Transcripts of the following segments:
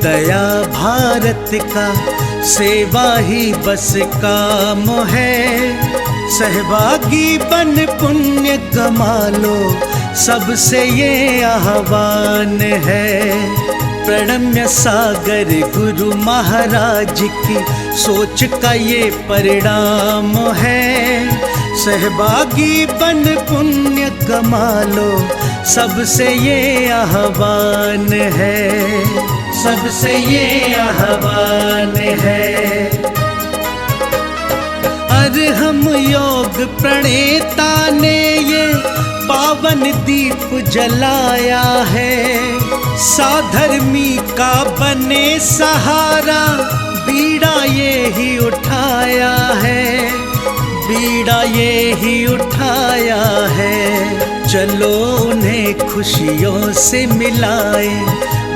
दया भारत का, सेवा ही बस काम है। सहभागी बन पुण्य कमा लो, सबसे ये आह्वान है। प्रणम्य सागर गुरु महाराज की सोच का ये परिणाम है। सहभागी बन पुण्य कमा लो, सबसे ये आह्वान है, सबसे ये आह्वान है। अरहम योग प्रणेता ने ये पावन दीप जलाया है। साधर्मी का बने सहारा, बीड़ा ये ही उठाया है, बीड़ा ये ही उठाया है। चलो उन्हें खुशियों से मिलाए,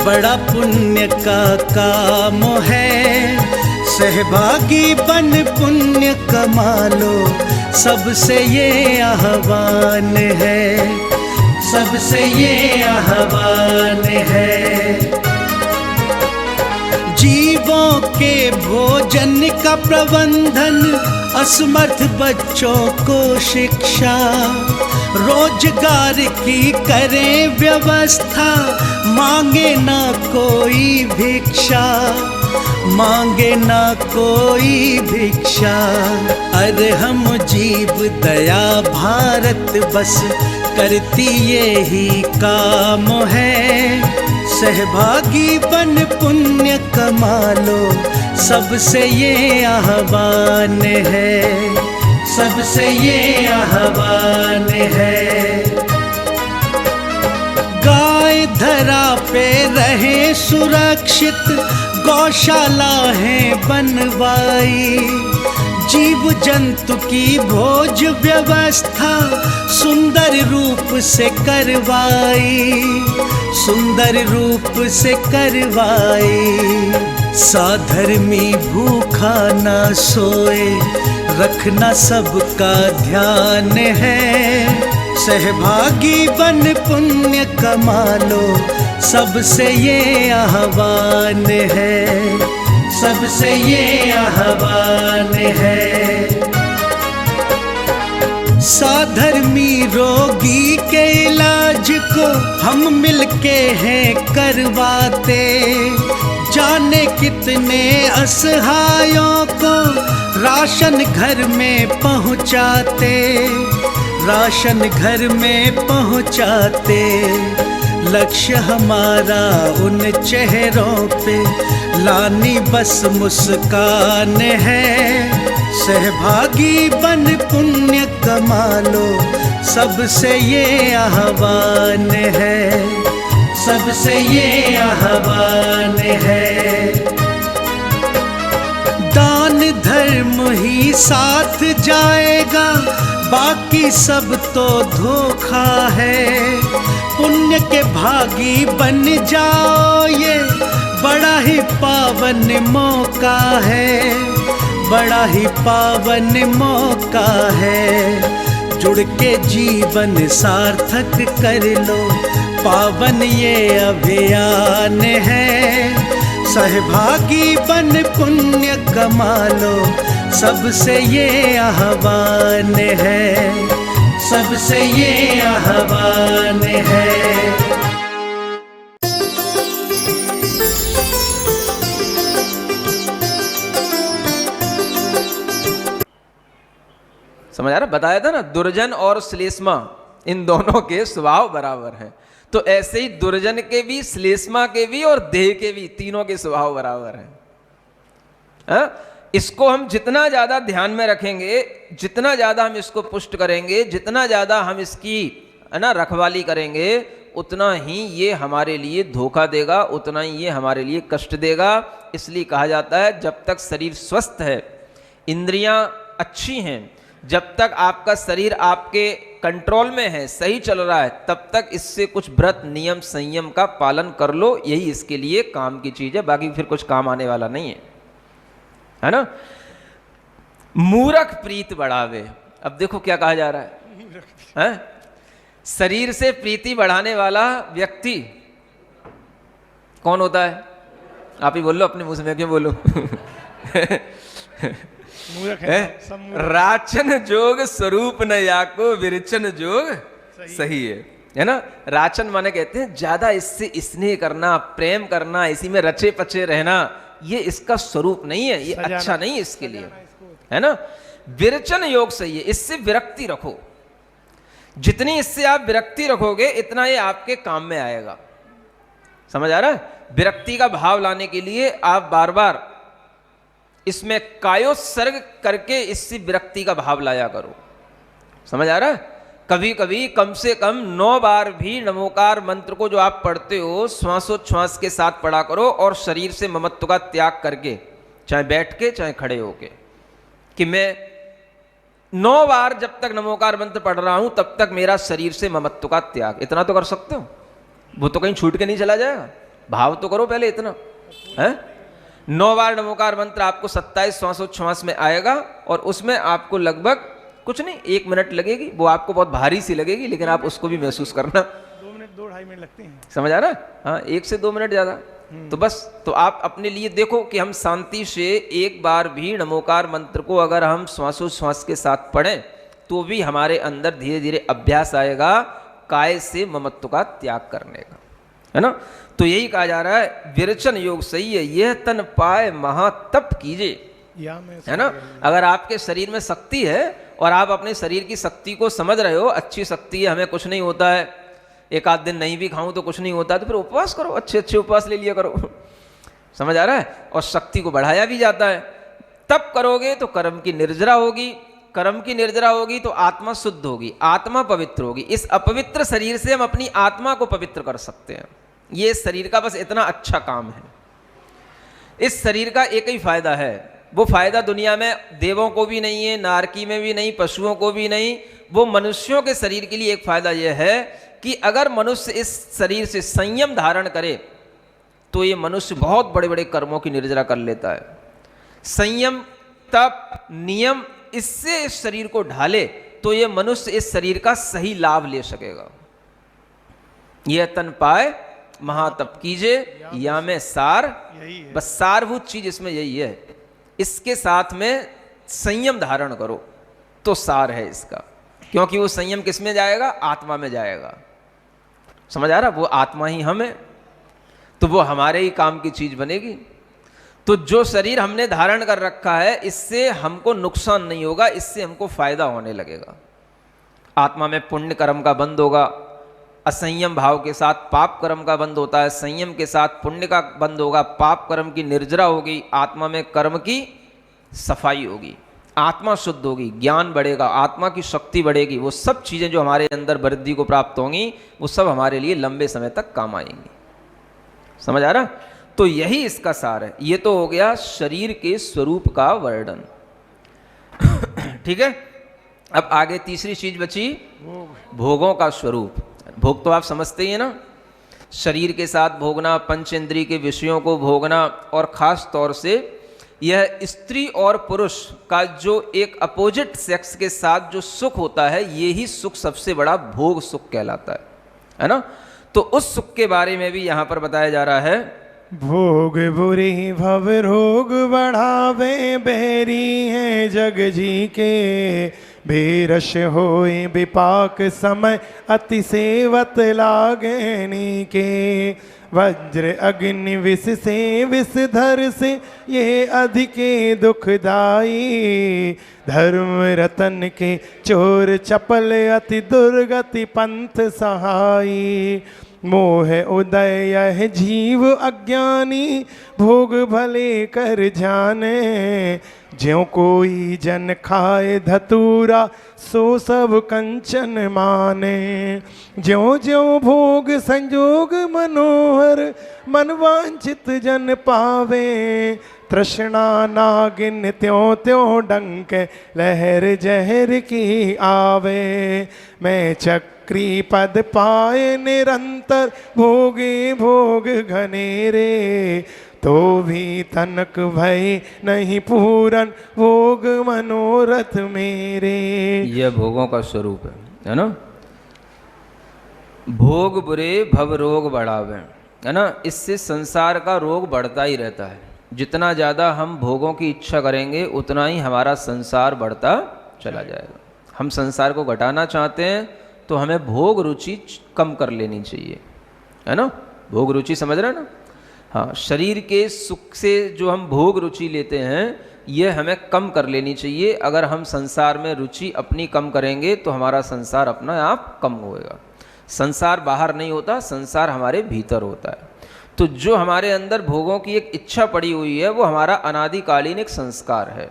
बड़ा पुण्य का काम है। सहभागी बन पुण्य कमा लो, सबसे ये आह्वान है, सबसे ये आह्वान है। जीवों के भोजन का प्रबंधन, असमर्थ बच्चों को शिक्षा, रोजगार की करें व्यवस्था, मांगे ना कोई भिक्षा, मांगे ना कोई भिक्षा। अरहम जीव दया भारत बस करती ये ही काम है। सहभागी बन पुण्य कमा लो, सबसे ये आह्वान है, सबसे ये आह्वान है। गाय धरा पे रहे सुरक्षित, गौशाला है बनवाई। जीव जंतु की भोज व्यवस्था सुंदर रूप से करवाई, सुंदर रूप से करवाई। साधर्मी भूखा ना सोए, रखना सबका ध्यान है। सहभागी बन पुण्य कमा लो, सबसे ये आह्वान है, सबसे ये आह्वान है। साधर्मी रोगी के इलाज को हम मिलके हैं करवाते। जाने कितने असहायों को राशन घर में पहुँचाते, राशन घर में पहुँचाते। लक्ष्य हमारा उन चेहरों पे लानी बस मुस्कान है। सहभागी बन पुण्य कमा लो, सबसे ये आह्वान है, सबसे ये आह्वान है। दान धर्म ही साथ जाएगा, बाकी सब तो धोखा है। पुण्य के भागी बन जाओ, ये बड़ा ही पावन मौका है, बड़ा ही पावन मौका है। जुड़ के जीवन सार्थक कर लो, पावन ये अभियान है। सहभागी बन पुण्य कमा लो, सबसे ये आह्वान है, सबसे ये आह्वान है। समझ आ रहा? बताया था ना, दुर्जन और श्लेष्मा इन दोनों के स्वभाव बराबर है। तो ऐसे ही दुर्जन के भी, श्लेष्मा के भी और देह के भी, तीनों के स्वभाव बराबर है। इसको हम जितना ज्यादा ध्यान में रखेंगे, जितना ज्यादा हम इसको पुष्ट करेंगे, जितना ज्यादा हम इसकी रखवाली करेंगे, उतना ही ये हमारे लिए धोखा देगा, उतना ही ये हमारे लिए कष्ट देगा। इसलिए कहा जाता है जब तक शरीर स्वस्थ है, इंद्रियां अच्छी हैं, जब तक आपका शरीर आपके कंट्रोल में है, सही चल रहा है, तब तक इससे कुछ व्रत नियम संयम का पालन कर लो। यही इसके लिए काम की चीज है, बाकी फिर कुछ काम आने वाला नहीं है ना। मूर्ख प्रीत बढ़ावे। अब देखो क्या कहा जा रहा है? शरीर से प्रीति बढ़ाने वाला व्यक्ति कौन होता है? आप ही बोल लो, अपने मुंह से मैं क्यों बोलूं? मूर्ख है सब मूर्ख। राचन जोग स्वरूप न याको विरचन जोग सही है ना। राचन माने कहते हैं ज्यादा इससे स्नेह करना, प्रेम करना, इसी में रचे पचे रहना, ये इसका स्वरूप नहीं है, ये अच्छा नहीं है इसके लिए, है ना। विरचन योग सही है, इससे विरक्ति रखो। जितनी इससे आप विरक्ति रखोगे इतना ये आपके काम में आएगा। समझ आ रहा है? विरक्ति का भाव लाने के लिए आप बार बार इसमें कायोत्सर्ग करके इससे विरक्ति का भाव लाया करो। समझ आ रहा है? कभी कभी कम से कम 9 बार भी नमोकार मंत्र को जो आप पढ़ते हो श्वासोच्छ्वास के साथ पढ़ा करो, और शरीर से ममत्व का त्याग करके, चाहे बैठ के चाहे खड़े होके, कि मैं 9 बार जब तक नमोकार मंत्र पढ़ रहा हूं तब तक मेरा शरीर से ममत्व का त्याग। इतना तो कर सकते हो, वो तो कहीं छूट के नहीं चला जाएगा। भाव तो करो पहले इतना है। 9 बार नमोकार मंत्र आपको 27 श्वासोच्छ्वास में आएगा, और उसमें आपको लगभग कुछ नहीं 1 मिनट लगेगी। वो आपको बहुत भारी सी लगेगी, लेकिन आप उसको भी महसूस करना। 2 मिनट 2-2.5 मिनट लगते हैं। समझ आ रहा है? हाँ, 1 से 2 मिनट ज्यादा। तो बस, तो आप अपने लिए देखो कि हम शांति से एक बार भी नमोकार मंत्र को अगर हम श्वासोच्छ्वास के साथ पढ़ें तो भी हमारे अंदर धीरे धीरे अभ्यास आएगा काय से ममत्व का त्याग करने का, है ना। तो यही कहा जा रहा है विरचन योग सही है, यह तन पाए महातप कीजिए, है ना। अगर आपके शरीर में शक्ति है और आप अपने शरीर की शक्ति को समझ रहे हो, अच्छी शक्ति है, हमें कुछ नहीं होता है, एक आध दिन नहीं भी खाऊं तो कुछ नहीं होता, तो फिर उपवास करो, अच्छे अच्छे उपवास ले लिया करो। समझ आ रहा है? और शक्ति को बढ़ाया भी जाता है। तब करोगे तो कर्म की निर्जरा होगी, कर्म की निर्जरा होगी तो आत्मा शुद्ध होगी, आत्मा पवित्र होगी। इस अपवित्र शरीर से हम अपनी आत्मा को पवित्र कर सकते हैं। ये शरीर का बस इतना अच्छा काम है। इस शरीर का एक ही फायदा है, वो फायदा दुनिया में देवों को भी नहीं है, नारकी में भी नहीं, पशुओं को भी नहीं। वो मनुष्यों के शरीर के लिए एक फायदा यह है कि अगर मनुष्य इस शरीर से संयम धारण करे तो ये मनुष्य बहुत बड़े बड़े कर्मों की निर्जरा कर लेता है। संयम, तप, नियम, इससे इस शरीर को ढाले तो ये मनुष्य इस शरीर का सही लाभ ले सकेगा। यह तन पाए महातप कीजिए, या में सार, बस सारभूत चीज इसमें यही है। इसके साथ में संयम धारण करो तो सार है इसका, क्योंकि वो संयम किस में जाएगा? आत्मा में जाएगा। समझ आ रहा? वो आत्मा ही हम है, तो वो हमारे ही काम की चीज बनेगी। तो जो शरीर हमने धारण कर रखा है इससे हमको नुकसान नहीं होगा, इससे हमको फायदा होने लगेगा। आत्मा में पुण्य कर्म का बंध होगा, असंयम भाव के साथ पाप कर्म का बंध होता है, संयम के साथ पुण्य का बंध होगा, पाप कर्म की निर्जरा होगी, आत्मा में कर्म की सफाई होगी, आत्मा शुद्ध होगी, ज्ञान बढ़ेगा, आत्मा की शक्ति बढ़ेगी। वो सब चीजें जो हमारे अंदर वृद्धि को प्राप्त होंगी वो सब हमारे लिए लंबे समय तक काम आएंगी। समझ आ रहा? तो यही इसका सार है। ये तो हो गया शरीर के स्वरूप का वर्णन। ठीक है, अब आगे तीसरी चीज बची भोगों का स्वरूप। भोग तो आप समझते ही है ना, शरीर के साथ भोगना, पंचेंद्रिय के विषयों को भोगना, और खास तौर से यह स्त्री और पुरुष का जो एक अपोजिट सेक्स के साथ जो सुख होता है, ये ही सुख सबसे बड़ा भोग सुख कहलाता है ना। तो उस सुख के बारे में भी यहां पर बताया जा रहा है। भोग बुरी भव रोग बढ़ावे, बहरी हैं जग जी के, बेरश होए विपाक समय अति सेवत लागनी के, वज्र अग्नि विष से विषधर से ये अधिके दुखदाई, धर्म रतन के चोर चपल अति दुर्गति पंथ सहाई, मोह उदय यह जीव अज्ञानी, भोग भले कर जाने, ज्यों कोई जन खाए धतूरा सो सब कंचन माने, ज्यों ज्यों भोग संजोग मनोहर मन वांछित जन पावे, तृष्णा नागिन त्यों त्यों डंक लहर जहर की आवे, मैं चक्री पद पाए निरंतर भोगे भोग घनेरे, तो भी तनक भय नहीं पूरन भोग मनोरथ मेरे। यह भोगों का स्वरूप है ना। भोग बुरे भव रोग बढ़ावे, है ना, इससे संसार का रोग बढ़ता ही रहता है। जितना ज़्यादा हम भोगों की इच्छा करेंगे उतना ही हमारा संसार बढ़ता चला जाएगा। हम संसार को घटाना चाहते हैं तो हमें भोग रुचि कम कर लेनी चाहिए, है ना। भोग रुचि समझ रहे हैं ना। हाँ, शरीर के सुख से जो हम भोग रुचि लेते हैं ये हमें कम कर लेनी चाहिए। अगर हम संसार में रुचि अपनी कम करेंगे तो हमारा संसार अपना आप कम होएगा। संसार बाहर नहीं होता, संसार हमारे भीतर होता है। तो जो हमारे अंदर भोगों की एक इच्छा पड़ी हुई है वो हमारा अनादिकालीन एक संस्कार है,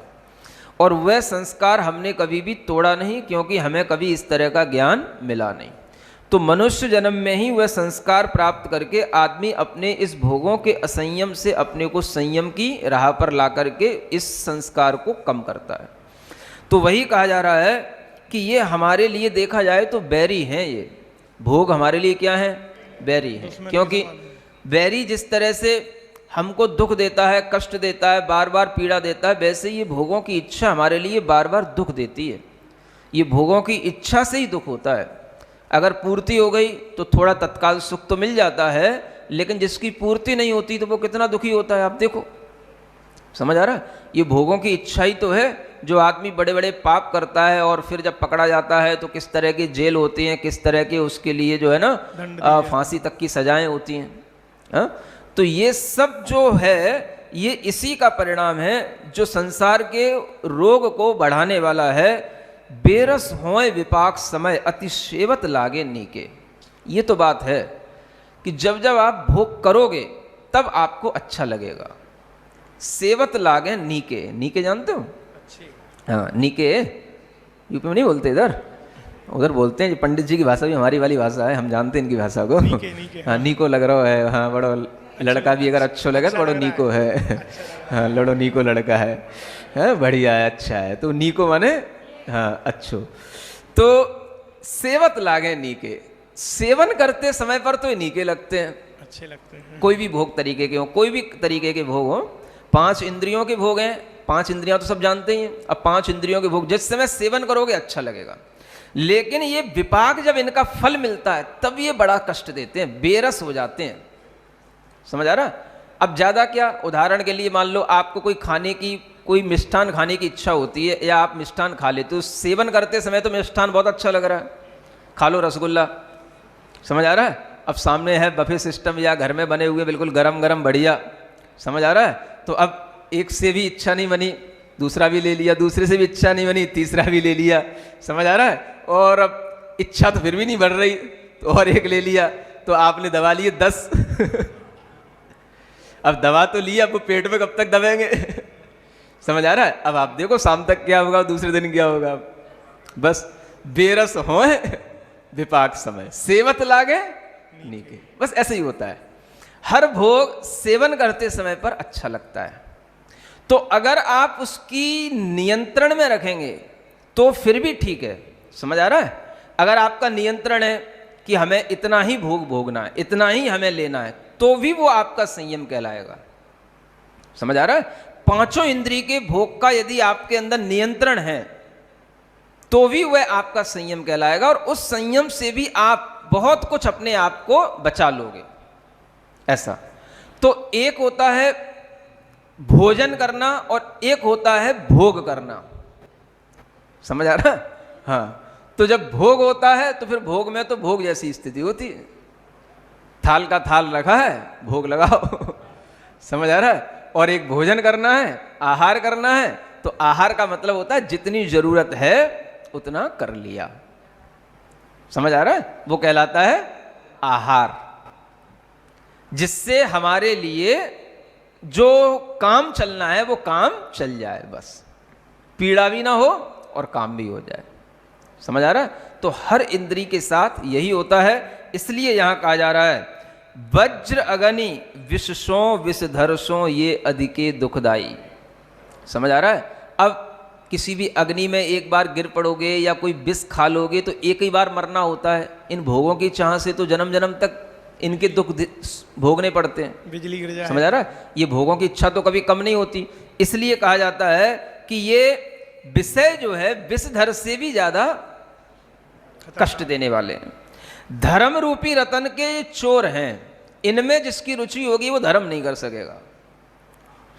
और वह संस्कार हमने कभी भी तोड़ा नहीं, क्योंकि हमें कभी इस तरह का ज्ञान मिला नहीं। तो मनुष्य जन्म में ही वह संस्कार प्राप्त करके आदमी अपने इस भोगों के असंयम से अपने को संयम की राह पर ला करके इस संस्कार को कम करता है। तो वही कहा जा रहा है कि ये हमारे लिए देखा जाए तो बैरी हैं। ये भोग हमारे लिए क्या है? बैरी है। क्योंकि बैरी जिस तरह से हमको दुख देता है, कष्ट देता है, बार बार पीड़ा देता है, वैसे ये भोगों की इच्छा हमारे लिए बार बार दुख देती है। ये भोगों की इच्छा से ही दुख होता है। अगर पूर्ति हो गई तो थोड़ा तत्काल सुख तो मिल जाता है, लेकिन जिसकी पूर्ति नहीं होती तो वो कितना दुखी होता है, आप देखो। समझ आ रहा है? ये भोगों की इच्छा ही तो है जो आदमी बड़े बड़े पाप करता है और फिर जब पकड़ा जाता है तो किस तरह की जेल होती हैं, किस तरह के उसके लिए जो है ना फांसी तक की सजाएं होती हैं। तो ये सब जो है ये इसी का परिणाम है जो संसार के रोग को बढ़ाने वाला है। बेरस होए विपाक समय अति सेवत लागे नीके। ये तो बात है कि जब जब आप भोग करोगे तब आपको अच्छा लगेगा। सेवत लागे नीके। नीके जानते हो? हाँ, नीके यूपी में नहीं बोलते, इधर उधर बोलते हैं। पंडित जी की भाषा भी हमारी वाली भाषा है, हम जानते हैं इनकी भाषा को। हाँ, नीको लग रहा है। हाँ, बड़ो लड़का भी अगर अच्छो लगे तो बड़ो नीको है। हाँ, लड़ो नीको लड़का है, बढ़िया है, अच्छा है। तो नीको माने हाँ अच्छो। तो सेवत लागे नीके। सेवन करते समय पर तो नीके लगते हैं, अच्छे लगते हैं। कोई भी भोग तरीके के हो, कोई भी तरीके के भोग हो। 5 इंद्रियों के भोग हैं, 5 इंद्रियां तो सब जानते ही हैं। अब 5 इंद्रियों के भोग जिस समय सेवन करोगे अच्छा लगेगा, लेकिन ये विपाक जब इनका फल मिलता है तब ये बड़ा कष्ट देते हैं, बेरस हो जाते हैं। समझ आ रहा? अब ज्यादा क्या, उदाहरण के लिए मान लो आपको कोई खाने की, कोई मिष्ठान खाने की इच्छा होती है या आप मिष्ठान खा लेते हो। सेवन करते समय तो मिष्ठान बहुत अच्छा लग रहा है, खा लो रसगुल्ला। समझ आ रहा है? अब सामने है बफे सिस्टम या घर में बने हुए बिल्कुल गरम गरम बढ़िया। समझ आ रहा है? तो अब एक से भी इच्छा नहीं बनी, दूसरा भी ले लिया, दूसरे से भी इच्छा नहीं बनी, तीसरा भी ले लिया। समझ आ रहा है? और अब इच्छा तो फिर भी नहीं बढ़ रही तो और एक ले लिया। तो आपने दबा लिए 10। अब दवा तो लिया, अब वो पेट में कब तक दबेंगे? समझ आ रहा है? अब आप देखो शाम तक क्या होगा, दूसरे दिन क्या होगा। बस बेरस हो विपाक समय सेवत लागे नीके। बस ऐसे ही होता है। हर भोग सेवन करते समय पर अच्छा लगता है, तो अगर आप उसकी नियंत्रण में रखेंगे तो फिर भी ठीक है। समझ आ रहा है? अगर आपका नियंत्रण है कि हमें इतना ही भोग भोगना है, इतना ही हमें लेना है, तो भी वो आपका संयम कहलाएगा। समझ आ रहा है? 5 इंद्रिय के भोग का यदि आपके अंदर नियंत्रण है तो भी वह आपका संयम कहलाएगा, और उस संयम से भी आप बहुत कुछ अपने आप को बचा लोगे। ऐसा तो एक होता है भोजन करना और एक होता है भोग करना। समझ आ रहा है? हाँ, तो जब भोग होता है तो फिर भोग में तो भोग जैसी स्थिति होती है। थाल का थाल रखा है, भोग लगाओ। समझ आ रहा है? और एक भोजन करना है, आहार करना है, तो आहार का मतलब होता है जितनी जरूरत है उतना कर लिया। समझ आ रहा है? वो कहलाता है आहार, जिससे हमारे लिए जो काम चलना है वो काम चल जाए, बस पीड़ा भी ना हो और काम भी हो जाए। समझ आ रहा है? तो हर इंद्री के साथ यही होता है। इसलिए यहां कहा जा रहा है वज्र अगनि विषसों विषधरसों ये अधिके दुखदाई। समझ आ रहा है? अब किसी भी अग्नि में एक बार गिर पड़ोगे या कोई विष खा लोगे तो एक ही बार मरना होता है। इन भोगों की चाह से तो जन्म जन्म तक इनके दुख भोगने पड़ते हैं। बिजली गिर जाए। समझ आ रहा है? ये भोगों की इच्छा तो कभी कम नहीं होती। इसलिए कहा जाता है कि ये विषय जो है विषधर से भी ज्यादा कष्ट देने वाले हैं। धर्म रूपी रतन के चोर हैं। इनमें जिसकी रुचि होगी वो धर्म नहीं कर सकेगा।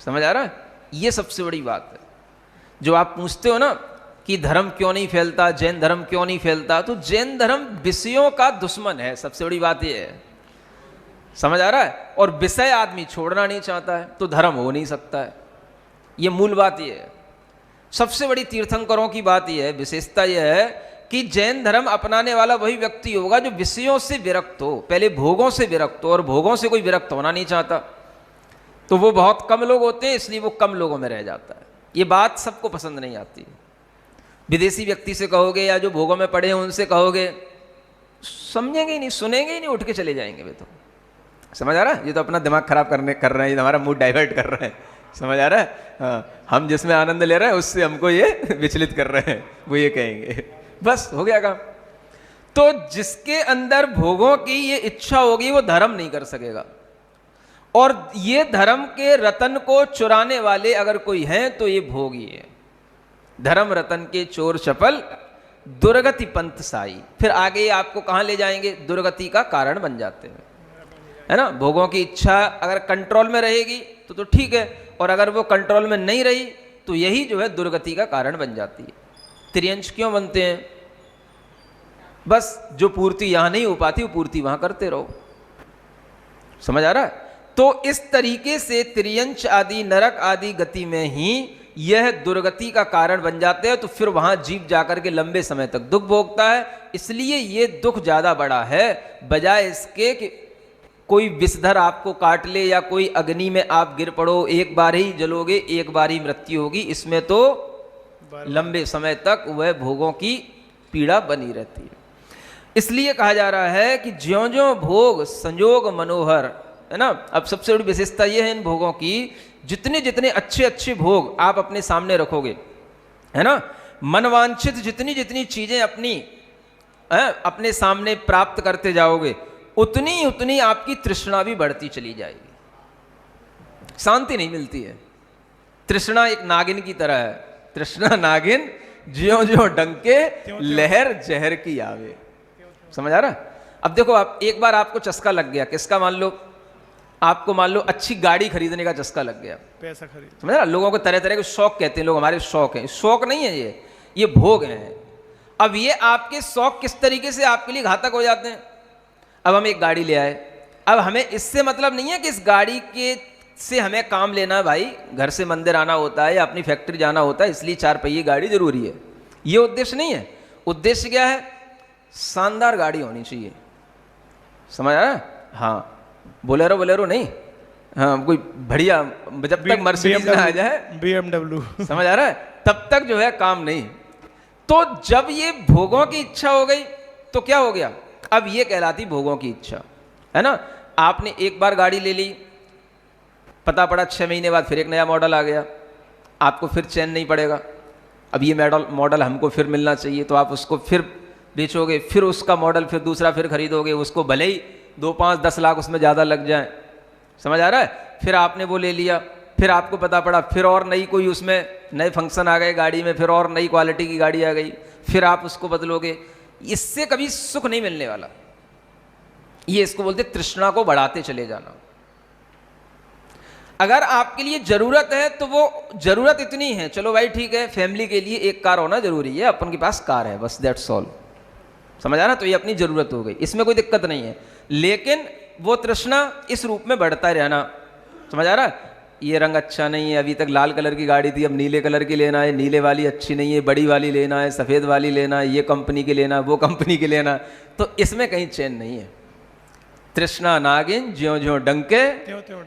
समझ आ रहा है? ये सबसे बड़ी बात है। जो आप पूछते हो ना कि धर्म क्यों नहीं फैलता, जैन धर्म क्यों नहीं फैलता, तो जैन धर्म विषयों का दुश्मन है, सबसे बड़ी बात ये है। समझ आ रहा है? और विषय आदमी छोड़ना नहीं चाहता है तो धर्म हो नहीं सकता है। ये मूल बात ये है। सबसे बड़ी तीर्थंकरों की बात यह है, विशेषता यह है कि जैन धर्म अपनाने वाला वही व्यक्ति होगा जो विषयों से विरक्त हो, पहले भोगों से विरक्त हो, और भोगों से कोई विरक्त होना नहीं चाहता। तो वो बहुत कम लोग होते हैं, इसलिए वो कम लोगों में रह जाता है। ये बात सबको पसंद नहीं आती। विदेशी व्यक्ति से कहोगे या जो भोगों में पड़े हैं उनसे कहोगे, समझेंगे ही नहीं, सुनेंगे ही नहीं, उठ के चले जाएंगे वे तो। समझ आ रहा है? ये तो अपना दिमाग खराब कर रहे हैं, हमारा मूड डाइवर्ट कर रहे हैं। समझ आ रहा है? हाँ, हम जिसमें आनंद ले रहे हैं उससे हमको ये विचलित कर रहे हैं, वो ये कहेंगे। बस हो गया काम। तो जिसके अंदर भोगों की ये इच्छा होगी वो धर्म नहीं कर सकेगा। और ये धर्म के रतन को चुराने वाले अगर कोई हैं तो ये भोगी है। धर्म रतन के चोर चपल, दुर्गति पंथ साई। फिर आगे आपको कहां ले जाएंगे? दुर्गति का कारण बन जाते हैं, है ना। भोगों की इच्छा अगर कंट्रोल में रहेगी तो ठीक है, और अगर वो कंट्रोल में नहीं रही तो यही जो है दुर्गति का कारण बन जाती है। त्रियंश क्यों बनते हैं? बस जो पूर्ति यहां नहीं हो पाती वो पूर्ति वहां करते रहो। समझ आ रहा है? तो इस तरीके से त्रियंश आदि, नरक आदि गति में ही यह दुर्गति का कारण बन जाते हैं। तो फिर वहां जीव जाकर के लंबे समय तक दुख भोगता है। इसलिए ये दुख ज्यादा बड़ा है, बजाय इसके कि कोई विषधर आपको काट ले या कोई अग्नि में आप गिर पड़ो, एक बार ही जलोगे, एक बार ही मृत्यु होगी। इसमें तो लंबे समय तक वह भोगों की पीड़ा बनी रहती है। इसलिए कहा जा रहा है कि ज्यों ज्यों भोग संजोग मनोहर, है ना। अब सबसे बड़ी विशेषता यह है इन भोगों की, जितने जितने अच्छे अच्छे भोग आप अपने सामने रखोगे, है ना, मनवांछित जितनी जितनी चीजें अपने सामने प्राप्त करते जाओगे, उतनी उतनी आपकी तृष्णा भी बढ़ती चली जाएगी। शांति नहीं मिलती है। तृष्णा एक नागिन की तरह है। तृष्णा नागिन ज्यों ज्यों डंके लहर जहर की आवे। समझ आ रहा? अब देखो, आप एक बार आपको चस्का लग गया, किसका? मान लो आपको, मान लो अच्छी गाड़ी खरीदने का चस्का लग गया, पैसा खरीद। समझ रहा? लोगों को तरह तरह के शौक कहते हैं लोग, हमारे शौक हैं। शौक नहीं है ये भोग हैं। अब ये आपके शौक किस तरीके से आपके लिए घातक हो जाते हैं। अब हम एक गाड़ी ले आए, अब हमें इससे मतलब नहीं है कि इस गाड़ी के से हमें काम लेना है, भाई घर से मंदिर आना होता है या अपनी फैक्ट्री जाना होता है, इसलिए 4 पहिए गाड़ी जरूरी है। ये उद्देश्य नहीं है। उद्देश्य क्या है? शानदार गाड़ी होनी चाहिए। समझ आया? हाँ, बोलेरो बोलेरो नहीं, हाँ कोई बढ़िया, जब तक मर्सिडीज ना आ जाए, BMW, समझ आ रहा है, तब तक जो है काम नहीं। तो जब ये भोगों की इच्छा हो गई तो क्या हो गया? अब ये कहलाती भोगों की इच्छा, है ना। आपने एक बार गाड़ी ले ली, पता पड़ा 6 महीने बाद फिर एक नया मॉडल आ गया, आपको फिर चैन नहीं पड़ेगा। अब ये मॉडल हमको फिर मिलना चाहिए, तो आप उसको फिर बेचोगे, फिर उसका मॉडल फिर दूसरा फिर खरीदोगे, उसको भले ही 2, 5, 10 लाख उसमें ज़्यादा लग जाए। समझ आ रहा है? फिर आपने वो ले लिया, फिर आपको पता पड़ा फिर और नई कोई उसमें नए फंक्शन आ गए गाड़ी में, फिर और नई क्वालिटी की गाड़ी आ गई, फिर आप उसको बदलोगे। इससे कभी सुख नहीं मिलने वाला। ये इसको बोलते तृष्णा को बढ़ाते चले जाना। अगर आपके लिए जरूरत है तो वो जरूरत इतनी है, चलो भाई ठीक है, फैमिली के लिए एक कार होना जरूरी है, अपन के पास कार है, बस दैट्स ऑल। समझ आ रहा? तो ये अपनी जरूरत हो गई, इसमें कोई दिक्कत नहीं है। लेकिन वो तृष्णा इस रूप में बढ़ता रहना। समझ आ रहा? ये रंग अच्छा नहीं है, अभी तक लाल कलर की गाड़ी थी, अब नीले कलर की लेना है, नीले वाली अच्छी नहीं है, बड़ी वाली लेना है, सफ़ेद वाली लेना है, ये कंपनी की लेना, वो कंपनी की लेना, तो इसमें कहीं चैन नहीं है। तृष्णा नागिन ज्यों ज्यों डंके,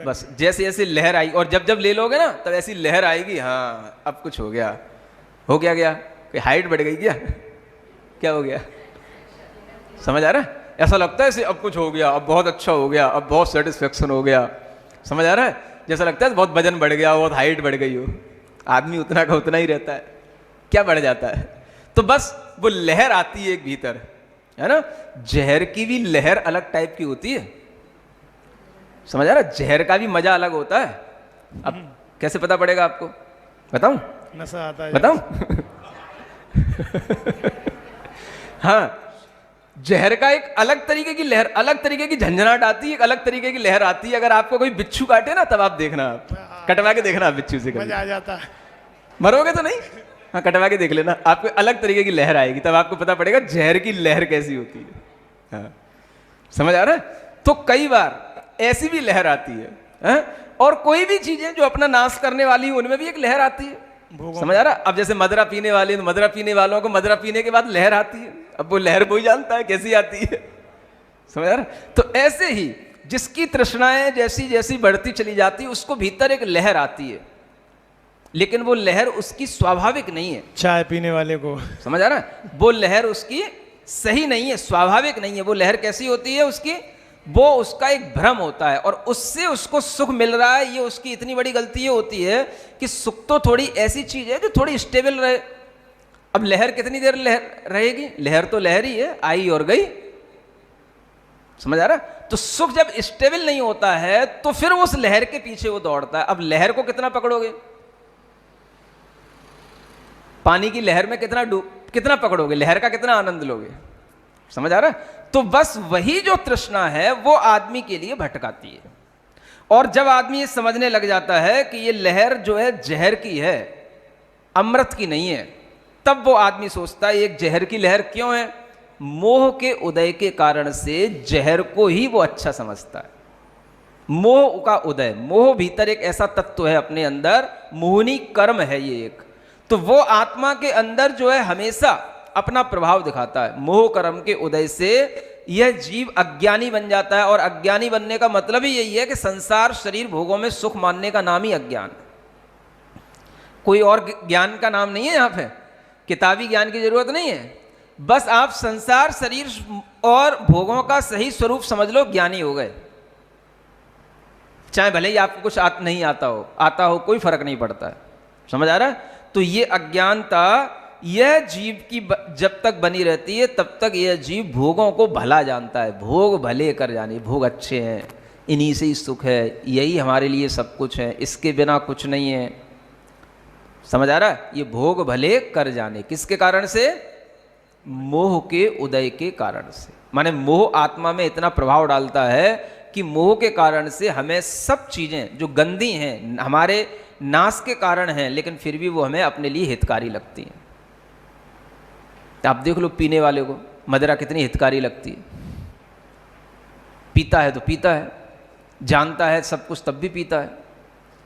बस जैसे जैसे लहर आई, और जब जब ले लोगे ना तब ऐसी लहर आएगी, हाँ अब कुछ हो गया। हो गया कोई हाइट बढ़ गई क्या हो गया? समझ आ रहा है? ऐसा लगता है ऐसे अब कुछ हो गया, अब बहुत अच्छा हो गया, अब बहुत सेटिस्फेक्शन हो गया। समझ आ रहा है? जैसा लगता है बहुत वजन बढ़ गया, बहुत हाइट बढ़ गई हो। आदमी उतना का उतना ही रहता है, क्या बढ़ जाता है? तो बस वो लहर आती है एक भीतर, है ना। जहर की भी लहर अलग टाइप की होती है। समझ आ रहा है? जहर का भी मजा अलग होता है। अब कैसे पता पड़ेगा आपको? बताऊं? नशा आता है, बताऊं? हाँ, जहर का एक अलग तरीके की लहर, अलग तरीके की झंझनाहट आती है, एक अलग तरीके की लहर आती है। अगर आपको कोई बिच्छू काटे ना, तब आप देखना, आप कटवा के देखना आप बिच्छू से, मजा आ जाता है। मरोगे तो नहीं, हाँ कटवा के देख लेना, आपको अलग तरीके की लहर आएगी, तब आपको पता पड़ेगा जहर की लहर कैसी होती है। हाँ समझ आ रहा है? तो कई बार ऐसी भी लहर आती है, और कोई भी चीजें जो अपना नाश करने वाली है उनमें भी एक लहर आती है। समझ आ रहा? अब जैसे मदरा पीने वाले, तो मदरा पीने वालों को मदरा पीने के बाद लहर आती है, अब वो लहर कोई जानता है कैसी आती है। समझ आ रहा? तो ऐसे ही जिसकी तृष्णाएं जैसी जैसी बढ़ती चली जाती है, उसको भीतर एक लहर आती है, लेकिन वो लहर उसकी स्वाभाविक नहीं है। चाय पीने वाले को, समझ आ रहा है? वो लहर उसकी सही नहीं है, स्वाभाविक नहीं है। वो लहर कैसी होती है उसकी? वो उसका एक भ्रम होता है, और उससे उसको सुख मिल रहा है। ये उसकी इतनी बड़ी गलती ये होती है कि सुख तो थोड़ी ऐसी चीज है जो थोड़ी स्टेबल रहे। अब लहर कितनी देर लहर रहेगी? लहर तो लहर ही है, आई और गई। समझ आ रहा? तो सुख जब स्टेबल नहीं होता है तो फिर उस लहर के पीछे वो दौड़ता है। अब लहर को कितना पकड़ोगे? पानी की लहर में कितना पकड़ोगे? लहर का कितना आनंद लोगे? समझ आ रहा है? तो बस वही जो तृष्णा है वो आदमी के लिए भटकाती है। और जब आदमी ये समझने लग जाता है कि ये लहर जो है जहर की है, अमृत की नहीं है, तब वो आदमी सोचता है एक जहर की लहर क्यों है? मोह के उदय के कारण से जहर को ही वो अच्छा समझता है। मोह का उदय, मोह भीतर एक ऐसा तत्व है अपने अंदर, मोहनी कर्म है ये एक, तो वो आत्मा के अंदर जो है हमेशा अपना प्रभाव दिखाता है। मोह कर्म के उदय से यह जीव अज्ञानी बन जाता है, और अज्ञानी बनने का मतलब ही यही है कि संसार शरीर भोगों में सुख मानने का नाम ही अज्ञान है। कोई और ज्ञान का नाम नहीं है यहाँ पे, किताबी ज्ञान की जरूरत नहीं है। बस आप संसार शरीर और भोगों का सही स्वरूप समझ लो, ज्ञानी हो गए। चाहे भले ही आपको कुछ नहीं आता हो कोई फर्क नहीं पड़ता है। समझ आ रहा है? तो ये अज्ञानता यह जीव की जब तक बनी रहती है तब तक यह जीव भोगों को भला जानता है। भोग भले कर जाने, भोग अच्छे हैं, इन्हीं से ही सुख है, यही हमारे लिए सब कुछ है, इसके बिना कुछ नहीं है। समझ आ रहा है? ये भोग भले कर जाने किसके कारण से? मोह के उदय के कारण से। माने मोह आत्मा में इतना प्रभाव डालता है कि मोह के कारण से हमें सब चीजें जो गंदी हैं, हमारे नाश के कारण हैं, लेकिन फिर भी वो हमें अपने लिए हितकारी लगती हैं। आप देख लो पीने वाले को मदिरा कितनी हितकारी लगती है। पीता है तो पीता है, जानता है सब कुछ तब भी पीता है।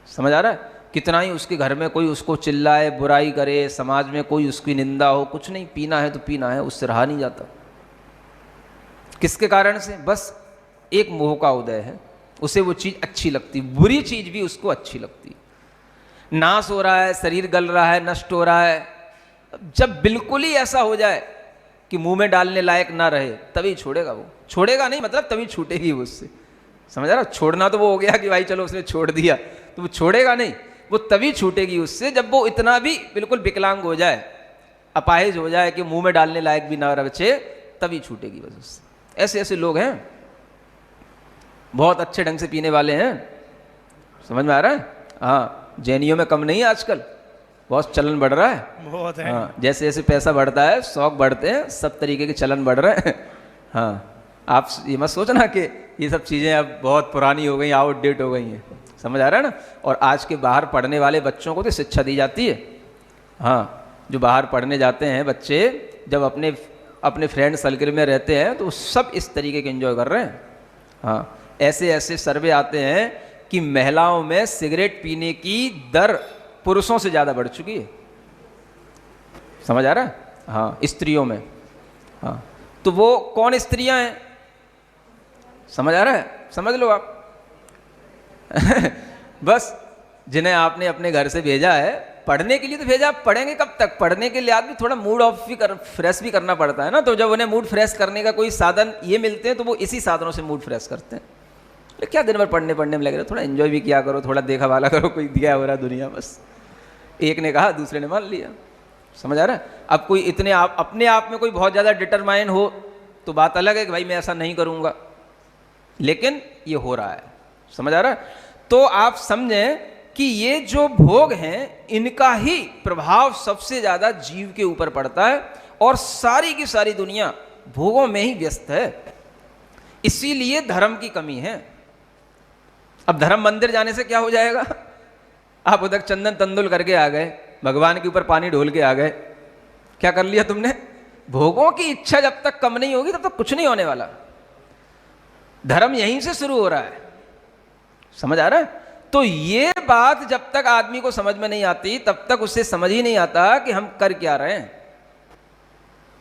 समझ आ रहा है? कितना ही उसके घर में कोई उसको चिल्लाए, बुराई करे, समाज में कोई उसकी निंदा हो, कुछ नहीं, पीना है तो पीना है, उससे रहा नहीं जाता। किसके कारण से? बस एक मोह का उदय है, उसे वो चीज़ अच्छी लगती, बुरी चीज़ भी उसको अच्छी लगती। नाश हो रहा है, शरीर गल रहा है, नष्ट हो रहा है, जब बिल्कुल ही ऐसा हो जाए कि मुंह में डालने लायक ना रहे तभी छोड़ेगा। वो छोड़ेगा नहीं, मतलब तभी छूटेगी वो उससे। समझ रहा? छोड़ना तो वो हो गया कि भाई चलो उसने छोड़ दिया, तो वो छोड़ेगा नहीं, वो तभी छूटेगी उससे जब वो इतना भी बिल्कुल विकलांग हो जाए, अपाहिज हो जाए कि मुंह में डालने लायक भी ना बचे, तभी छूटेगी बस उससे। ऐसे ऐसे लोग हैं, बहुत अच्छे ढंग से पीने वाले हैं। समझ में आ रहा है? हाँ, जैनियों में कम नहीं है आजकल, बहुत चलन बढ़ रहा है। बहुत है। हाँ, जैसे जैसे पैसा बढ़ता है, शौक बढ़ते हैं, सब तरीके के चलन बढ़ रहे हैं। हाँ, आप ये मत सोचना कि ये सब चीज़ें अब बहुत पुरानी हो गई, आउटडेट हो गई हैं। समझ आ रहा है ना? और आज के बाहर पढ़ने वाले बच्चों को तो शिक्षा दी जाती है। हाँ, जो बाहर पढ़ने जाते हैं बच्चे, जब अपने फ्रेंड सर्कल में रहते हैं तो सब इस तरीके के एंजॉय कर रहे हैं। हाँ, ऐसे ऐसे सर्वे आते हैं कि महिलाओं में सिगरेट पीने की दर पुरुषों से ज़्यादा बढ़ चुकी है। समझ आ रहा है? हाँ, स्त्रियों में। हाँ, तो वो कौन स्त्रियां हैं? समझ आ रहा है? समझ लो आप। बस जिन्हें आपने अपने घर से भेजा है पढ़ने के लिए, तो भेजा, पढ़ेंगे कब तक? पढ़ने के लिए आदमी थोड़ा मूड ऑफ भी फ्रेश भी करना पड़ता है ना। तो जब उन्हें मूड फ्रेश करने का कोई साधन ये मिलते हैं तो वो इसी साधनों से मूड फ्रेश करते हैं। क्या दिन भर पढ़ने में लग रहे, थोड़ा एंजॉय भी किया करो, थोड़ा देखा वाला करो, कोई दिया हो रहा दुनिया। बस एक ने कहा, दूसरे ने मान लिया। समझ आ रहा है? अब कोई अपने आप में कोई बहुत ज़्यादा डिटरमाइन हो तो बात अलग है कि भाई मैं ऐसा नहीं करूँगा, लेकिन ये हो रहा है। समझ आ रहा है? तो आप समझें कि ये जो भोग हैं इनका ही प्रभाव सबसे ज़्यादा जीव के ऊपर पड़ता है, और सारी की सारी दुनिया भोगों में ही व्यस्त है, इसीलिए धर्म की कमी है। अब धर्म मंदिर जाने से क्या हो जाएगा? आप उधर चंदन तंदुल करके आ गए, भगवान के ऊपर पानी ढोल के आ गए, क्या कर लिया तुमने? भोगों की इच्छा जब तक कम नहीं होगी तब तक कुछ नहीं होने वाला। धर्म यहीं से शुरू हो रहा है, समझ आ रहा है? तो ये बात जब तक आदमी को समझ में नहीं आती तब तक उसे समझ ही नहीं आता कि हम कर क्या रहे हैं।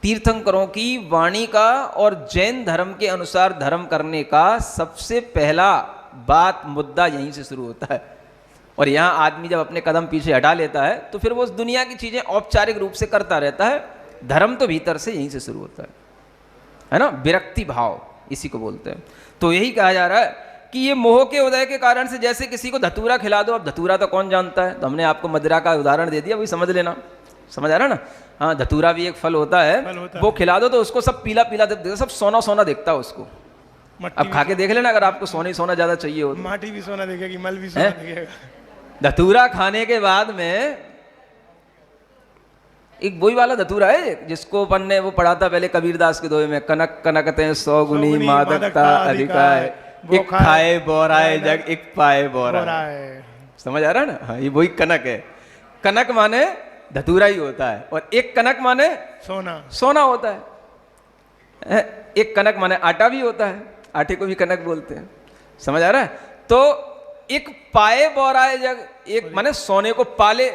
तीर्थंकरों की वाणी का और जैन धर्म के अनुसार धर्म करने का सबसे पहला बात मुद्दा यहीं से शुरू होता है। और यहाँ आदमी जब अपने कदम पीछे हटा लेता है तो फिर वो उस दुनिया की चीजें औपचारिक रूप से करता रहता है। धर्म तो भीतर से यहीं से शुरू होता है ना? विरक्ति भाव इसी को बोलते हैं। तो यही कहा जा रहा है कि ये मोह के उदय के कारण से, जैसे किसी को धतूरा खिला दो, अब धतूरा तो कौन जानता है, तो हमने आपको मदिरा का उदाहरण दे दिया, वही समझ लेना, समझ आ रहा है ना? हाँ, धतूरा भी एक फल होता है, वो खिला दो तो उसको सब पीला पीला दिखता, सब सोना सोना दिखता है उसको। अब खा के देख लेना, अगर आपको सोना ही सोना ज्यादा चाहिए हो, माटी भी सोना दिखेगी, मल भी सोना दिखेगा। धतूरा खाने के बाद में एक वही वाला धतूरा है जिसको अपन ने वो पढ़ा था पहले कबीरदास के दोहे में, कनक कनकते 100 गुनी मादकता अधिकाय, एक खाए बोराए जग एक पाए बोराए। समझ आ रहा है ना? हाँ, ये वही कनक है। कनक माने धतूरा ही होता है, और एक कनक माने सोना, सोना होता है। एक कनक माने आटा भी होता है, आटे को भी कनक बोलते हैं, समझ आ रहा है? तो एक पाए बोराए जग, एक माने सोने को पाले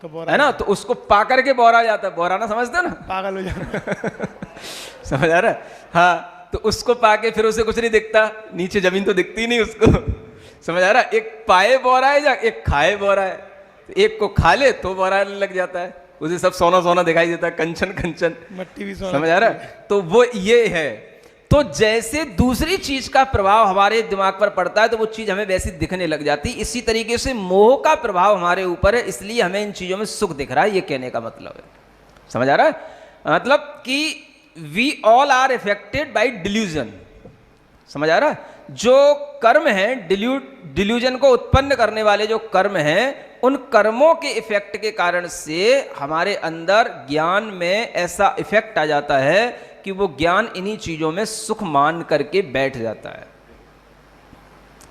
तो बोरा है ना, तो उसको पा करके बोरा जाता है, बोराना समझते ना, पागल हो जाता समझ आ रहा है? हाँ, तो उसको पाके फिर उसे कुछ नहीं दिखता, नीचे जमीन तो दिखती नहीं उसको, समझ आ रहा है? एक पाए बोरा है, एक खाए बोरा है, तो एक को खा ले तो बोरा लग जाता है, उसे सब सोना सोना दिखाई देता है, कंचन कंचन, मट्टी भी सोना, समझ आ रहा है? तो वो ये है। तो जैसे दूसरी चीज का प्रभाव हमारे दिमाग पर पड़ता है तो वो चीज हमें वैसी दिखने लग जाती, इसी तरीके से मोह का प्रभाव हमारे ऊपर है, इसलिए हमें इन चीजों में सुख दिख रहा है, ये कहने का मतलब है। समझ आ रहा है? मतलब कि we all are affected by delusion. समझ आ रहा है? जो कर्म है, डिल्यूजन को उत्पन्न करने वाले जो कर्म हैं, उन कर्मों के इफेक्ट के कारण से हमारे अंदर ज्ञान में ऐसा इफेक्ट आ जाता है कि वो ज्ञान इन्हीं चीजों में सुख मान करके बैठ जाता है,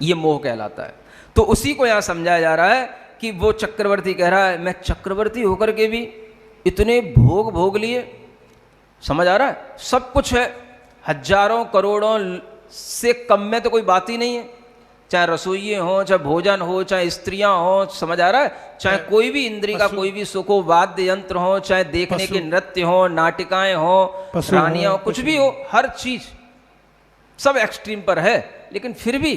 ये मोह कहलाता है। तो उसी को यहां समझाया जा रहा है कि वो चक्रवर्ती कह रहा है, मैं चक्रवर्ती होकर के भी इतने भोग भोग लिए, समझ आ रहा है? सब कुछ है, हजारों करोड़ों से कम में तो कोई बात ही नहीं है, चाहे रसोइये हो, चाहे भोजन हो, चाहे स्त्रियां हो, समझ आ रहा है? चाहे कोई भी इंद्रिय का कोई भी सुख हो, वाद्य यंत्र हो, चाहे देखने के नृत्य हो, नाटिकाएं हो, रानियां हो, कुछ भी हो, हर चीज सब एक्सट्रीम पर है, लेकिन फिर भी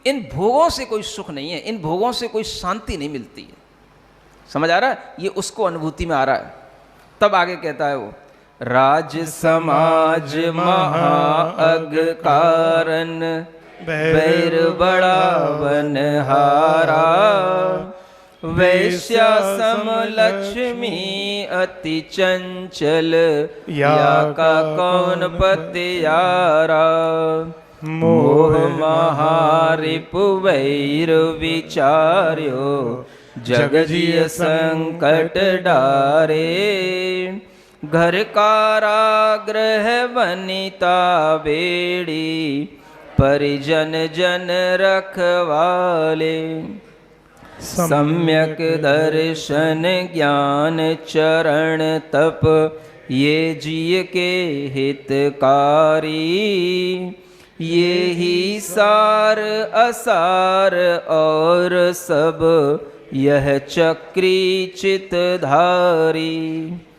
इन भोगों से कोई सुख नहीं है, इन भोगों से कोई शांति नहीं मिलती है। समझ आ रहा है? ये उसको अनुभूति में आ रहा है। तब आगे कहता है वो, राज समाज महाअग कारण बैर बड़ा बनहारा, वैश्या सम लक्ष्मी अति चंचल, या का कौन पतियारा, मोह महारिपु वैर विचार्यो, जग जिय संकट डारे, घर कारागृह वनिता बेड़ी, परिजन जन रखवाले, सम्यक दर्शन ज्ञान चरण तप, ये जिय के हितकारी, ये ही सार असार और सब, यह चक्री चितधारी।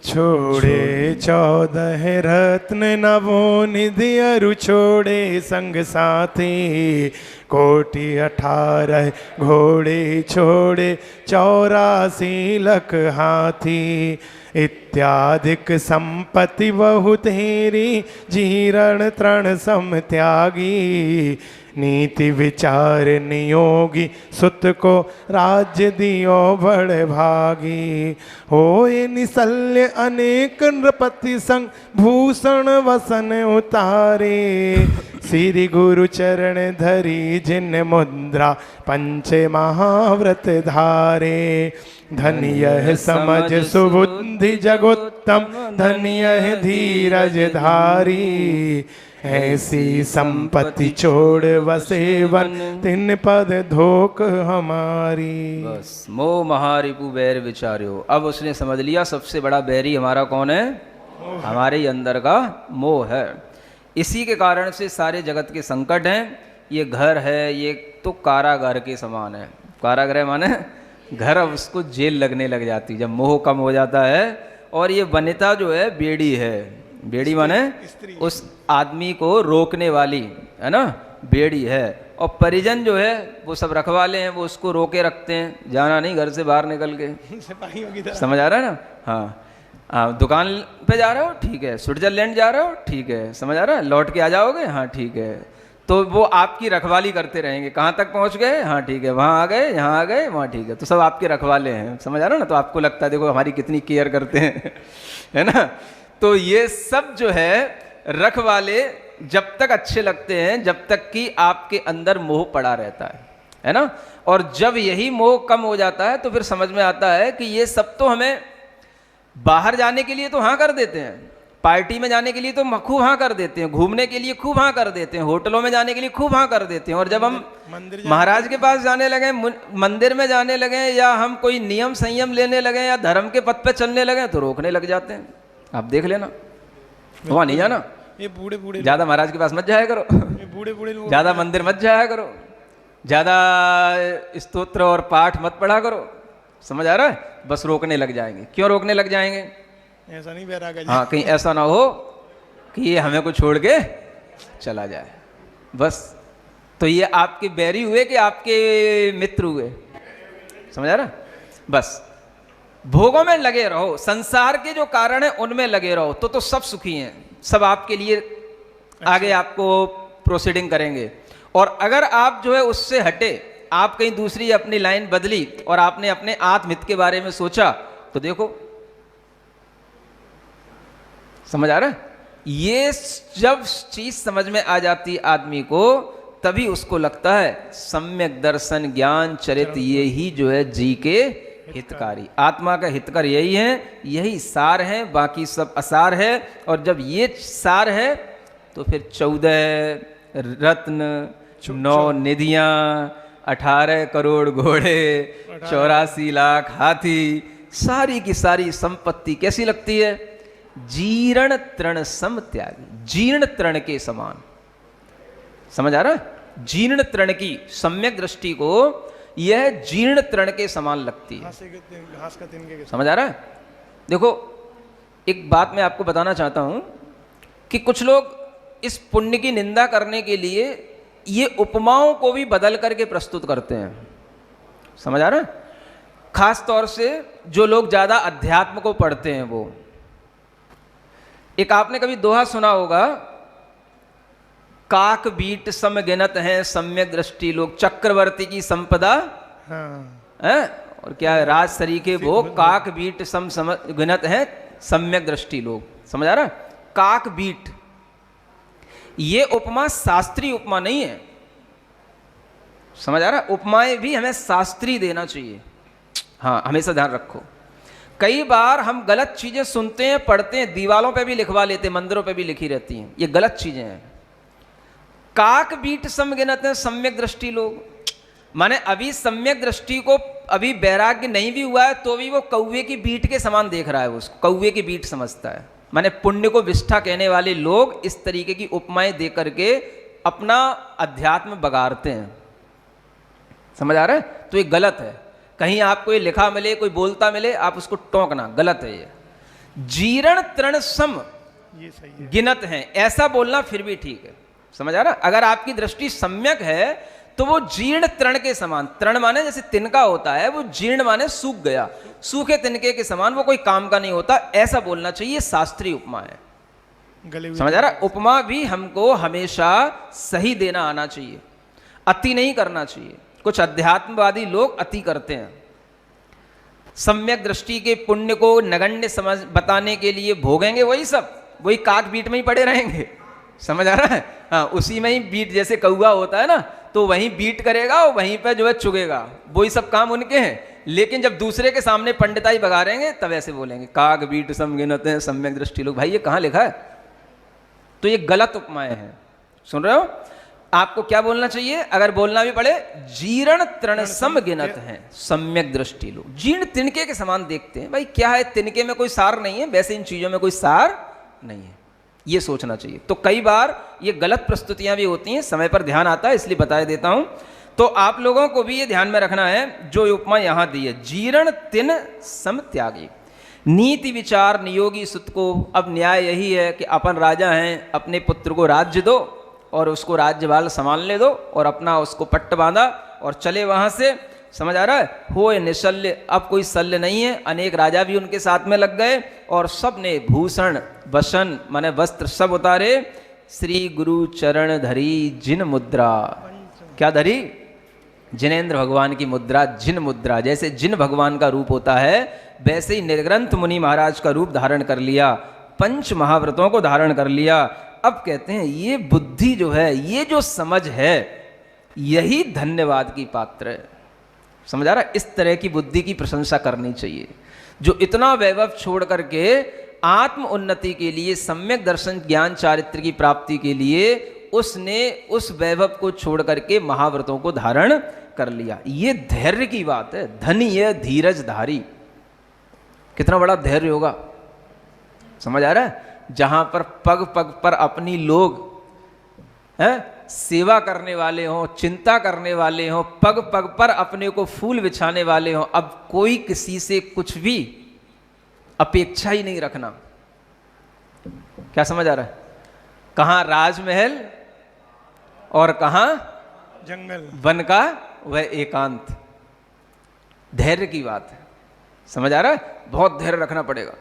छोड़े 14 रत्न नवो निधि अरु, छोड़े संग साथी कोटि 18 घोड़े, छोड़े 84 लख हाथी, इत्यादिक संपत्ति बहु तेरी, जीर्ण तृण सम त्यागी, नीति विचार नियोगी, सुत को राज्य दियो बड़ भागी, होए निशल्य अनेक नृपति संग, भूषण वसन उतारे, श्री गुरु चरण धरी जिन मुद्रा पंच महाव्रत धारे। धन्य है समझ सुबुद्धि जगोत्तम, धन्य है धीरज धारी। ऐसी संपत्ति छोड़ वसे वन, तिन पद धोक हमारी। बस मोह महारिपु बैर विचार्यो। अब उसने समझ लिया सबसे बड़ा बैरी हमारा कौन है? हमारे ही अंदर का मोह है। इसी के कारण से सारे जगत के संकट हैं। ये घर है, ये तो कारागार के समान है। कारागृह माने घर, अब उसको जेल लगने लग जाती जब मोह कम हो जाता है। और ये वनिता जो है बेड़ी है। बेड़ी माने उस आदमी को रोकने वाली, है ना, बेड़ी है। और परिजन जो है वो सब रखवाले हैं, वो उसको रोके रखते हैं, जाना नहीं घर से बाहर निकल के। समझ आ रहा है ना? हाँ हाँ, दुकान पे जा रहे हो, ठीक है। स्विट्जरलैंड जा रहे हो, ठीक है। समझ आ रहा है? लौट के आ जाओगे, हाँ ठीक है। तो वो आपकी रखवाली करते रहेंगे। कहाँ तक पहुँच गए? हाँ ठीक है। वहाँ आ गए, यहाँ आ गए, वहाँ ठीक है। तो सब आपके रखवाले हैं। समझ आ रहा है ना? तो आपको लगता है देखो हमारी कितनी केयर करते हैं, है ना? तो ये सब जो है रखवाले जब तक अच्छे लगते हैं जब तक कि आपके अंदर मोह पड़ा रहता है ना? और जब यही मोह कम हो जाता है तो फिर समझ में आता है कि ये सब तो हमें बाहर जाने के लिए तो हाँ कर देते हैं, पार्टी में जाने के लिए तो खूब हाँ कर देते हैं, घूमने के लिए खूब हाँ कर देते हैं, होटलों में जाने के लिए खूब हाँ कर देते हैं। और जब हम महाराज के पास जाने लगे, मंदिर में जाने लगे, या हम कोई नियम संयम लेने लगे, या धर्म के पथ पे चलने लगे तो रोकने लग जाते हैं। आप देख लेना, वहाँ नहीं जाना, ये बूढ़े बूढ़े ज्यादा महाराज के पास मत जाया करो, बूढ़े बूढ़े लोग ज्यादा मंदिर मत जाया करो, ज्यादा स्तोत्र और पाठ मत पढ़ा करो। समझ आ रहा है? बस रोकने लग जाएंगे। क्यों रोकने लग जाएंगे? ऐसा नहीं बैरागा। हाँ, कहीं ऐसा ना हो कि ये हमें को छोड़ के चला जाए। बस तो ये आपके बैरी हुए कि आपके मित्र हुए? समझ आ रहा? बस भोगों में लगे रहो, संसार के जो कारण है उनमें लगे रहो, तो सब सुखी हैं, सब आपके लिए आगे आपको प्रोसीडिंग करेंगे। और अगर आप जो है उससे हटे, आप कहीं दूसरी अपनी लाइन बदली और आपने अपने आत्महित के बारे में सोचा, तो देखो, समझ आ रहा है? ये जब चीज समझ में आ जाती आदमी को, तभी उसको लगता है सम्यक दर्शन ज्ञान चरित ये ही जो है जी के हितकारी। आत्मा का हितकर यही है, यही सार है, बाकी सब असार है। और जब ये सार है तो फिर 14 रत्न, 9 निधियां, 18 करोड़ घोड़े, 84 लाख हाथी, सारी की सारी संपत्ति कैसी लगती है? जीर्ण तृण सम त्यागी, जीर्ण तृण के समान। समझ आ रहा है? जीर्ण तृण की सम्यक दृष्टि को यह जीर्ण तृण के समान लगती है। घास का तिनके के। समझ आ रहा है? देखो एक बात मैं आपको बताना चाहता हूं कि कुछ लोग इस पुण्य की निंदा करने के लिए ये उपमाओं को भी बदल करके प्रस्तुत करते हैं। समझ आ रहा है? खास तौर से जो लोग ज्यादा अध्यात्म को पढ़ते हैं वो। एक आपने कभी दोहा सुना होगा, काक बीट सम गिनत हैं सम्यक दृष्टि लोग, चक्रवर्ती की संपदा है और क्या है राज सरीखे भोग, काक बीट सम गिनत हैं सम्यक दृष्टि लोग। समझ आ रहा? काक बीट, ये उपमा शास्त्रीय उपमा नहीं है। समझ आ रहा? उपमाएं भी हमें शास्त्रीय देना चाहिए। हाँ, हमेशा ध्यान रखो। कई बार हम गलत चीजें सुनते हैं, पढ़ते हैं, दीवालों पे भी लिखवा लेते हैं, मंदिरों पे भी लिखी रहती हैं, ये गलत चीजें हैं। काक बीट सम गिनत हैं सम्यक दृष्टि लोग, माने अभी सम्यक दृष्टि को अभी वैराग्य नहीं भी हुआ है तो भी वो कौवे की बीट के समान देख रहा है, उसको कौवे की बीट समझता है। माने पुण्य को विष्ठा कहने वाले लोग इस तरीके की उपमाएं दे करके अपना अध्यात्म बगाड़ते हैं। समझ आ रहा है? तो ये गलत है। कहीं आपको ये लिखा मिले, कोई बोलता मिले, आप उसको टोकना, गलत है ये। जीर्ण तृण सम ये सही है। गिनत है ऐसा बोलना फिर भी ठीक है। समझ आ रहा? अगर आपकी दृष्टि सम्यक है तो वो जीर्ण तृण के समान, तृण माने जैसे तिनका होता है, वो जीर्ण माने सूख गया, सूखे तिनके के समान, वो कोई काम का नहीं होता, ऐसा बोलना चाहिए। शास्त्रीय उपमा है। समझ आ रहा? उपमा भी हमको हमेशा सही देना आना चाहिए, अति नहीं करना चाहिए। कुछ अध्यात्मवादी लोग अति करते हैं, सम्यक दृष्टि के पुण्य को नगण्य समझ बताने के लिए भोगेंगे वही सब, वही काक बीट में ही पड़े रहेंगे। समझ आ रहा है? हाँ, उसी में ही बीट, जैसे कौआ होता है ना, तो वहीं बीट करेगा और वहीं पे जो है चुगेगा, वही सब काम उनके हैं। लेकिन जब दूसरे के सामने पंडिताई बगाड़ेंगे तब ऐसे बोलेंगे, काग बीट सम गिनते हैं सम्यक दृष्टि लोग। भाई ये कहाँ लिखा है? तो ये गलत उपमाएं हैं। सुन रहे हो? आपको क्या बोलना चाहिए अगर बोलना भी पड़े? जीर्ण तृण सम गिनत हैं सम्यक दृष्टि लोग। जीर्ण तिनके के समान देखते हैं। भाई क्या है, तिनके में कोई सार नहीं है, वैसे इन चीजों में कोई सार नहीं है, ये सोचना चाहिए। तो कई बार ये गलत प्रस्तुतियां भी होती हैं, समय पर ध्यान आता है इसलिए बता देता हूं। तो आप लोगों को भी ये ध्यान में रखना है, जो उपमा यहां दी है, जीर्ण तिन सम त्यागी, नीति विचार नियोगी सुत को। अब न्याय यही है कि अपन राजा हैं, अपने पुत्र को राज्य दो और उसको राज्यभार संभालने दो, और अपना उसको पट्ट बांधा और चले वहां से। समझ आ रहा है? हो निशल्य, अब कोई शल्य नहीं है। अनेक राजा भी उनके साथ में लग गए और सब ने भूषण वसन माने वस्त्र सब उतारे। श्री गुरु चरण धरी जिन मुद्रा, क्या धरी? जिनेन्द्र भगवान की मुद्रा, जिन मुद्रा। जैसे जिन भगवान का रूप होता है वैसे ही निर्ग्रंथ मुनि महाराज का रूप धारण कर लिया, पंच महाव्रतों को धारण कर लिया। अब कहते हैं ये बुद्धि जो है, ये जो समझ है, यही धन्यवाद की पात्र है। समझ आ रहा है? इस तरह की बुद्धि की प्रशंसा करनी चाहिए, जो इतना वैभव छोड़ करके आत्म उन्नति के लिए, सम्यक दर्शन ज्ञान चारित्र की प्राप्ति के लिए उसने उस वैभव को छोड़ करके महाव्रतों को धारण कर लिया। ये धैर्य की बात है। धन्य धीरज धारी, कितना बड़ा धैर्य होगा। समझ आ रहा है? जहां पर पग पग पर अपनी लोग हैं सेवा करने वाले हों, चिंता करने वाले हों, पग पग पर अपने को फूल बिछाने वाले हों, अब कोई किसी से कुछ भी अपेक्षा ही नहीं रखना। क्या समझ आ रहा है? कहां राजमहल और कहां जंगल, वन का वह एकांत। धैर्य की बात है। समझ आ रहा है? बहुत धैर्य रखना पड़ेगा,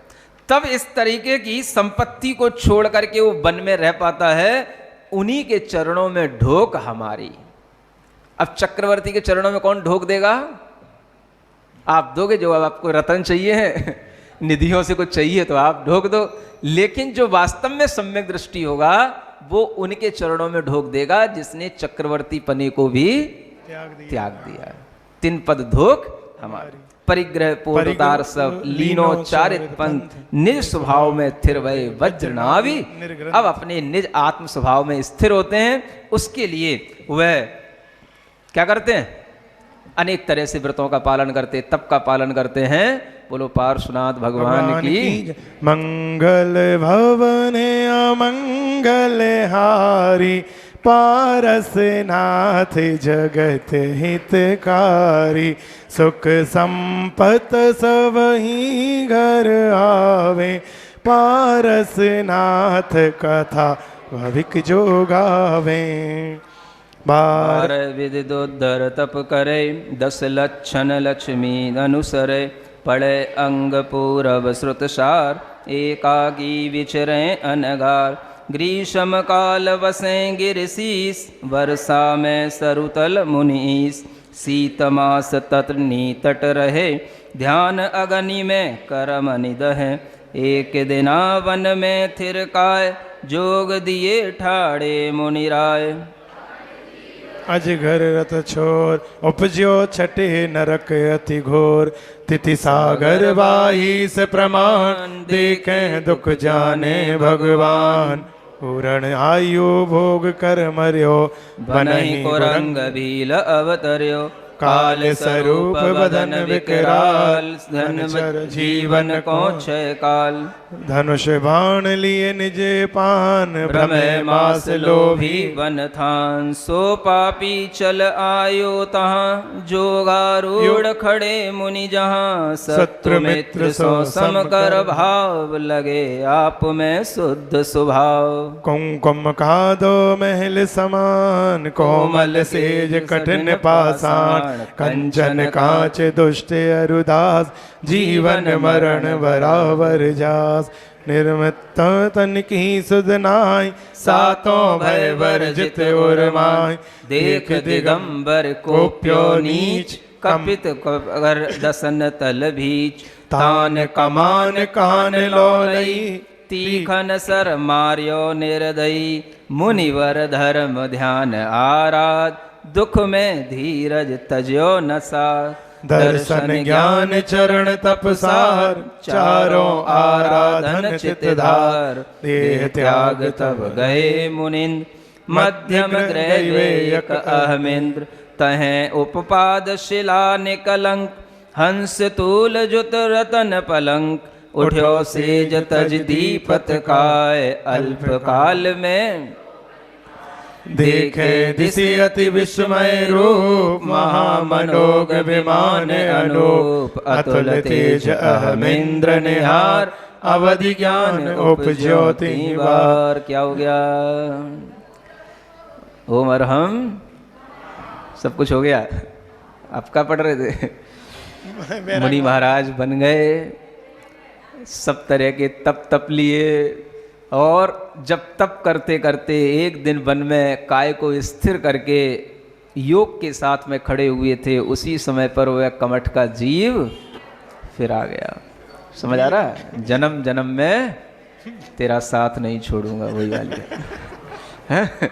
तब इस तरीके की संपत्ति को छोड़ करके वो वन में रह पाता है। उन्हीं के चरणों में ढोक हमारी। अब चक्रवर्ती के चरणों में कौन ढोक देगा? आप दोगे। जो अब आपको रतन चाहिए है, निधियों से कुछ चाहिए तो आप ढोक दो, लेकिन जो वास्तव में सम्यक दृष्टि होगा वो उनके चरणों में ढोक देगा जिसने चक्रवर्ती पने को भी त्याग दिया है। तीन पद धोक हमारी, परिग्रह पोतार सब लीनो चारित पंथ, निज स्वभाव में स्थिर भय वज्र नाभि। अब अपने निज आत्म स्वभाव में स्थिर होते हैं। उसके लिए वह क्या करते हैं? अनेक तरह से व्रतों का पालन करते, तप का पालन करते हैं। बोलो पार्श्वनाथ भगवान की। मंगल भवन अमंगल हारी, पारसनाथ जगत हितकारी। सुख संपत सब ही घर आवे, पारसनाथ कथा भविक जो गावे। बार विद दोधर तप करे, 10 लक्षण लक्ष्मी अनुसरे। पढ़े अंग पूरब श्रुत सार, एकाकी विचरे अनगार। ग्रीष्म काल वसें गिरशीस, वर्षा में सरुतल मुनीस। शीत मास तटनी तट रहे, ध्यान अगनि में करम निदह। एक दिना वन में थिरकाय, जोग दिए ठाड़े मुनिराय। अजगर रत छोर, उपज्यो छठे नरक अति घोर। तिथि सागर बाईस प्रमाण, देखें दुख जाने भगवान। पूर्ण आयु भोग कर मर्यो, बनहि कुरंग भील अवतर्यो। काल स्वरूप बदन विकराल, धन जीवन को क्षय काल। धनुष बाण लिए निज पान, भ्रमय मास लोभी वन थान। सो पापी चल आयो तहाँ, जोगारूढ़ खड़े मुनि जहाँ। शत्रु मित्र सो सम कर भाव, लगे आप में शुद्ध स्वभाव। कुमकुम कादो महल समान, कोमल सेज कठिन पाषाण। कंचन कांच दुष्ट अरुदास, जीवन मरण बराबर जास। निर्मित तन की सुध नाय, सातों भय वर्जित उर्माय। देख दिगंबर कोप्यो नीच, कपित कर दसन तल भीच। तान कमान कान लौलई, तीखन सर मार्यो निर्दयी, मुनिवर धर्म ध्यान आराध, दुख में धीरज तज्यो न साथ। दर्शन ज्ञान चरण तपसार, चारों आराधन चितधार। देह त्याग तब गए मुनिंद्र, मध्यम ग्रह विवेक अहमेंद्र। तहें उपपाद शिला निकलंक, हंस तूल जुत रतन पलंक। उठ्यो सेज तज दीपत काय, अल्प काल में देखे दिशि अति विस्मय रूप, महामनोग विमान अनूप। अतुल तेज अहमेंद्र निहार, अवधि ज्ञान उपज्योति बार। क्या हो गया? ओम अरहम, सब कुछ हो गया। आपका पढ़ रहे थे, मुनि महाराज बन गए, सब तरह के तप लिए, और जब तप करते करते एक दिन वन में काय को स्थिर करके योग के साथ में खड़े हुए थे, उसी समय पर वह कमठ का जीव फिर आ गया। समझ आ रहा है? जन्म जन्म में तेरा साथ नहीं छोड़ूंगा, वही वाली है।